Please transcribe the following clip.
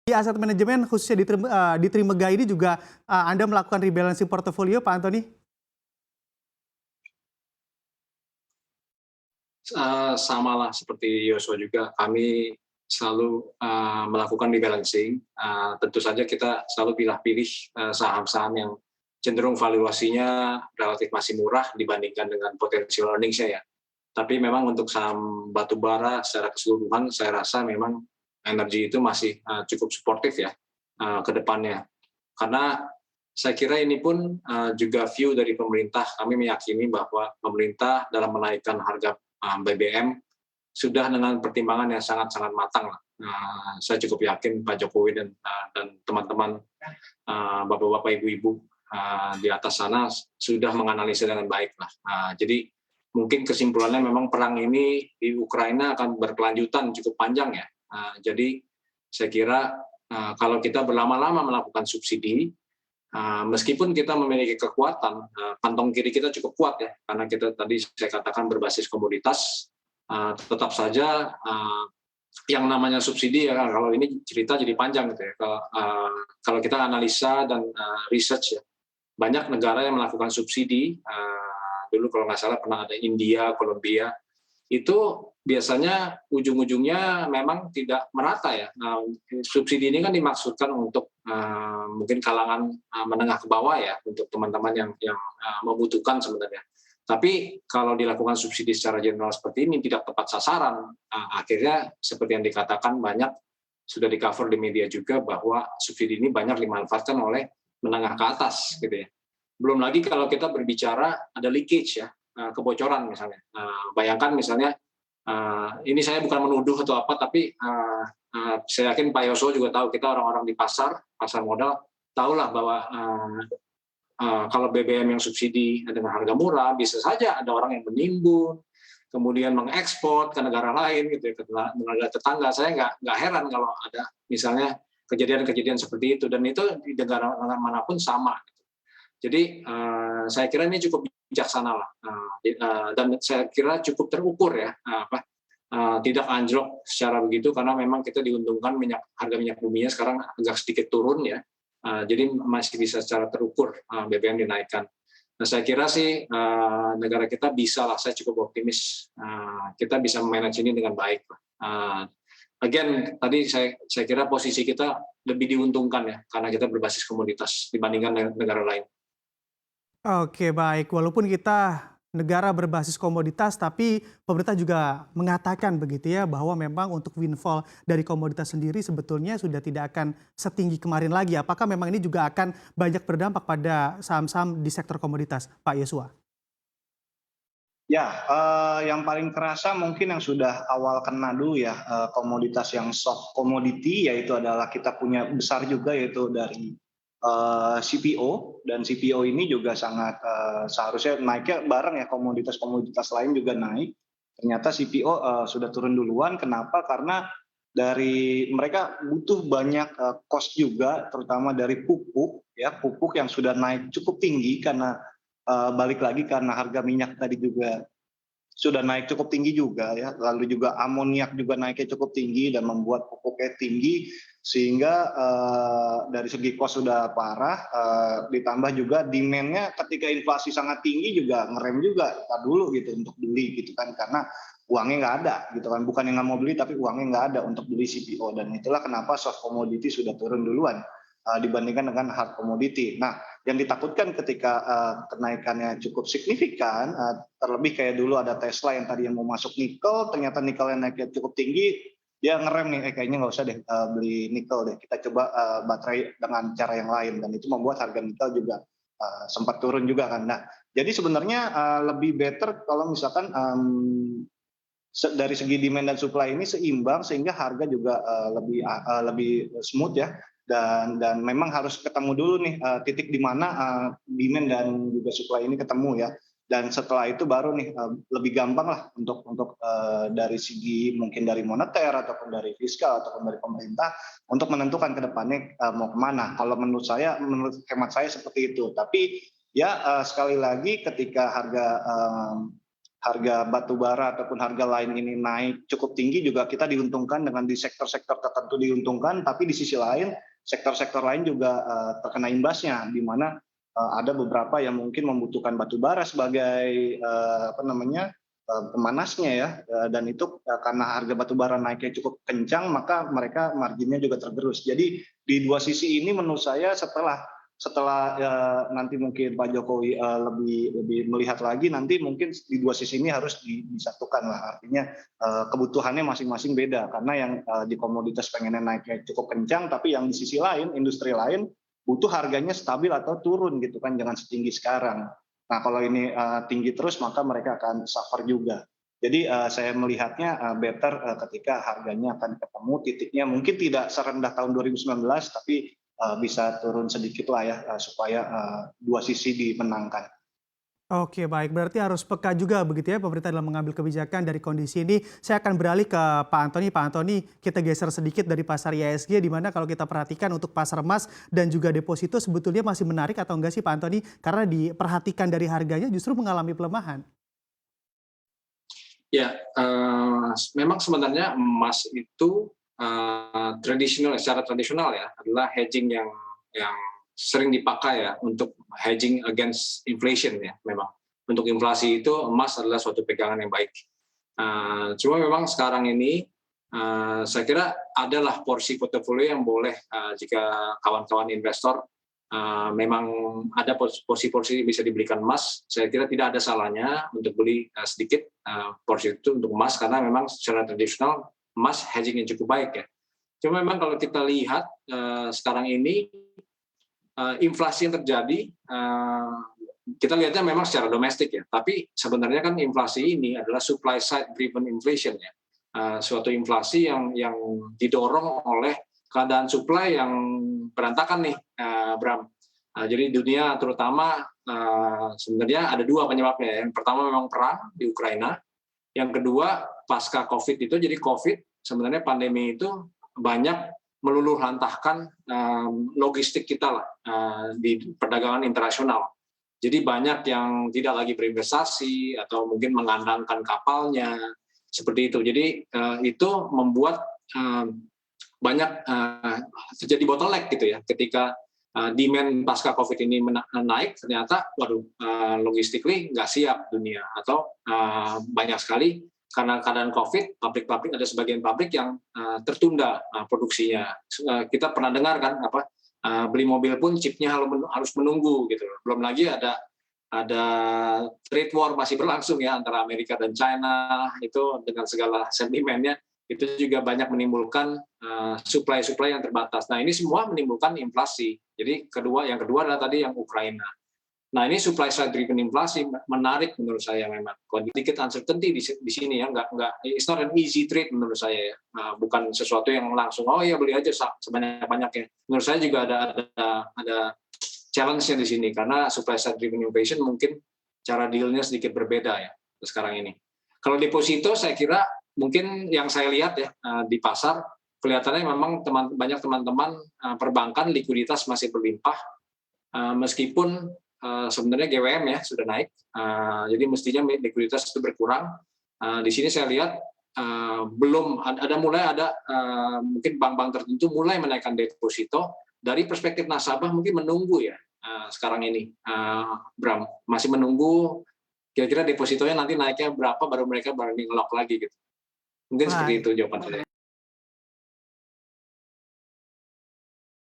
Di aset manajemen khususnya di Trimega ini juga, Anda melakukan rebalancing portofolio Pak Antoni? Samalah seperti Yosua juga, kami selalu melakukan rebalancing. Tentu saja kita selalu pilih-pilih saham-saham yang cenderung valuasinya relatif masih murah dibandingkan dengan potensial earnings-nya ya. Tapi memang untuk saham batubara secara keseluruhan saya rasa memang energi itu masih cukup suportif ya ke depannya. Karena saya kira ini pun juga view dari pemerintah, kami meyakini bahwa pemerintah dalam menaikkan harga BBM sudah dengan pertimbangan yang sangat-sangat matang lah. Saya cukup yakin Pak Jokowi dan teman-teman bapak-bapak, ibu-ibu di atas sana sudah menganalisa dengan baik lah. Jadi mungkin kesimpulannya memang perang ini di Ukraina akan berkelanjutan cukup panjang ya. Jadi saya kira kalau kita berlama-lama melakukan subsidi, meskipun kita memiliki kekuatan, kantong kiri kita cukup kuat ya, karena kita tadi saya katakan berbasis komoditas, tetap saja yang namanya subsidi ya, kalau ini cerita jadi panjang gitu ya. Kalau kita analisa dan research ya, banyak negara yang melakukan subsidi. Dulu kalau nggak salah pernah ada India, Kolombia, itu biasanya ujung-ujungnya memang tidak merata ya. Subsidi ini kan dimaksudkan untuk mungkin kalangan menengah ke bawah ya, untuk teman-teman yang membutuhkan sebenarnya. Tapi kalau dilakukan subsidi secara general seperti ini tidak tepat sasaran, akhirnya seperti yang dikatakan banyak sudah di-cover di media juga bahwa subsidi ini banyak dimanfaatkan oleh menengah ke atas gitu ya. Belum lagi kalau kita berbicara ada leakage ya, kebocoran misalnya. Bayangkan misalnya, ini saya bukan menuduh atau apa, tapi saya yakin Pak Yosho juga tahu, kita orang-orang di pasar modal, tahulah bahwa kalau BBM yang subsidi dengan harga murah, bisa saja ada orang yang menimbun, kemudian mengekspor ke negara lain, gitu ya, ke negara tetangga. Saya nggak heran kalau ada misalnya kejadian-kejadian seperti itu, dan itu di negara manapun sama. Jadi saya kira ini cukup bijaksana lah, dan saya kira cukup terukur ya, tidak anjlok secara begitu, karena memang kita diuntungkan harga minyak buminya sekarang agak sedikit turun ya, jadi masih bisa secara terukur BBM dinaikkan. Nah saya kira sih negara kita bisa lah, saya cukup optimis kita bisa manage ini dengan baik. Again tadi saya kira posisi kita lebih diuntungkan ya, karena kita berbasis komoditas dibandingkan negara lain. Oke, baik. Walaupun kita negara berbasis komoditas, tapi pemerintah juga mengatakan begitu ya, bahwa memang untuk windfall dari komoditas sendiri sebetulnya sudah tidak akan setinggi kemarin lagi. Apakah memang ini juga akan banyak berdampak pada saham-saham di sektor komoditas, Pak Yosua? Ya, yang paling kerasa mungkin yang sudah awal kena dulu ya, komoditas yang soft commodity, yaitu adalah kita punya besar juga yaitu dari CPO, dan CPO ini juga sangat seharusnya naiknya bareng ya, komoditas-komoditas lain juga naik. Ternyata CPO sudah turun duluan. Kenapa? Karena dari mereka butuh banyak cost juga, terutama dari pupuk ya, pupuk yang sudah naik cukup tinggi karena balik lagi karena harga minyak tadi juga sudah naik cukup tinggi juga ya, lalu juga amoniak juga naiknya cukup tinggi dan membuat pupuknya tinggi, sehingga dari segi cost sudah parah, ditambah juga demand-nya ketika inflasi sangat tinggi juga ngerem juga, tar dulu gitu untuk beli gitu kan, karena uangnya nggak ada gitu kan, bukan yang nggak mau beli tapi uangnya nggak ada untuk beli CPO, dan itulah kenapa soft commodity sudah turun duluan dibandingkan dengan hard commodity. Nah, yang ditakutkan ketika kenaikannya cukup signifikan, terlebih kayak dulu ada Tesla yang tadi yang mau masuk nikel, ternyata nikelnya naiknya cukup tinggi, dia ngerem nih, kayaknya nggak usah deh beli nikel deh, kita coba baterai dengan cara yang lain, dan itu membuat harga nikel juga sempat turun juga kan. Nah, jadi sebenarnya lebih better kalau misalkan dari segi demand dan supply ini seimbang, sehingga harga juga lebih smooth ya. Dan memang harus ketemu dulu nih titik di mana demand dan juga supply ini ketemu ya, dan setelah itu baru nih lebih gampang lah untuk dari segi mungkin dari moneter ataupun dari fiskal ataupun dari pemerintah untuk menentukan ke depannya mau kemana. Kalau menurut hemat saya seperti itu. Tapi ya sekali lagi ketika harga harga batu bara ataupun harga lain ini naik cukup tinggi, juga kita diuntungkan dengan di sektor-sektor tertentu diuntungkan, tapi di sisi lain sektor-sektor lain juga terkena imbasnya, di mana ada beberapa yang mungkin membutuhkan batu bara sebagai pemanasnya ya, dan itu karena harga batu bara naiknya cukup kencang, maka mereka marginnya juga tergerus. Jadi di dua sisi ini menurut saya setelah nanti mungkin Pak Jokowi lebih melihat lagi, nanti mungkin di dua sisi ini harus disatukan lah, artinya kebutuhannya masing-masing beda, karena yang di komoditas pengennya naiknya cukup kencang, tapi yang di sisi lain industri lain butuh harganya stabil atau turun gitu kan, jangan setinggi sekarang. Nah kalau ini tinggi terus maka mereka akan suffer juga. Jadi saya melihatnya better ketika harganya akan ketemu titiknya, mungkin tidak serendah tahun 2019, tapi bisa turun sedikit lah ya, supaya dua sisi dimenangkan. Oke, baik. Berarti harus peka juga begitu ya pemerintah dalam mengambil kebijakan dari kondisi ini. Saya akan beralih ke Pak Antoni. Pak Antoni, kita geser sedikit dari pasar IHSG, di mana kalau kita perhatikan untuk pasar emas dan juga deposito sebetulnya masih menarik atau enggak sih Pak Antoni? Karena diperhatikan dari harganya justru mengalami pelemahan. Ya, memang sebenarnya emas itu secara tradisional ya adalah hedging yang sering dipakai ya untuk hedging against inflation ya memang. Untuk inflasi itu emas adalah suatu pegangan yang baik. Cuma memang sekarang ini saya kira adalah porsi portofolio yang boleh jika kawan-kawan investor memang ada porsi-porsi bisa dibelikan emas, saya kira tidak ada salahnya untuk beli sedikit porsi itu untuk emas, karena memang secara tradisional emas hedging yang cukup baik ya. Cuma memang kalau kita lihat sekarang ini inflasi yang terjadi, kita lihatnya memang secara domestik ya, tapi sebenarnya kan inflasi ini adalah supply side driven inflation ya, suatu inflasi yang didorong oleh keadaan supply yang berantakan nih, Bram. Jadi dunia terutama sebenarnya ada dua penyebabnya. Yang pertama memang perang di Ukraina, yang kedua pasca COVID itu, jadi COVID sebenarnya pandemi itu banyak meluluh lantahkan logistik kita lah di perdagangan internasional. Jadi banyak yang tidak lagi berinvestasi atau mungkin mengandalkan kapalnya seperti itu. Jadi itu membuat banyak terjadi bottleneck gitu ya. Ketika demand pasca COVID ini naik, ternyata waduh logistically nggak siap dunia, atau banyak sekali karena keadaan COVID, pabrik-pabrik, ada sebagian pabrik yang tertunda produksinya. Kita pernah dengar kan beli mobil pun chipnya harus menunggu gitu. Belum lagi ada trade war masih berlangsung ya antara Amerika dan China, itu dengan segala sentimennya itu juga banyak menimbulkan supply yang terbatas. Nah ini semua menimbulkan inflasi. Jadi yang kedua adalah tadi yang Ukraina. Nah ini supply side driven inflasi menarik menurut saya memang. Sedikit uncertainty di sini ya, it's not an easy trade menurut saya ya. Bukan sesuatu yang langsung oh ya beli aja sebanyak-banyaknya. Menurut saya juga ada challenge-nya di sini, karena supply side driven inflation mungkin cara deal-nya sedikit berbeda ya sekarang ini. Kalau deposito saya kira mungkin yang saya lihat ya di pasar kelihatannya memang banyak teman-teman perbankan likuiditas masih berlimpah, meskipun sebenarnya GWM ya sudah naik, jadi mestinya likuiditas itu berkurang. Di sini saya lihat belum mulai ada mungkin bank-bank tertentu mulai menaikkan deposito. Dari perspektif nasabah mungkin menunggu ya sekarang ini, Bram, masih menunggu kira-kira depositonya nanti naiknya berapa baru mereka berani nge-lock lagi gitu. Mungkin seperti Baik. itu jawaban saya.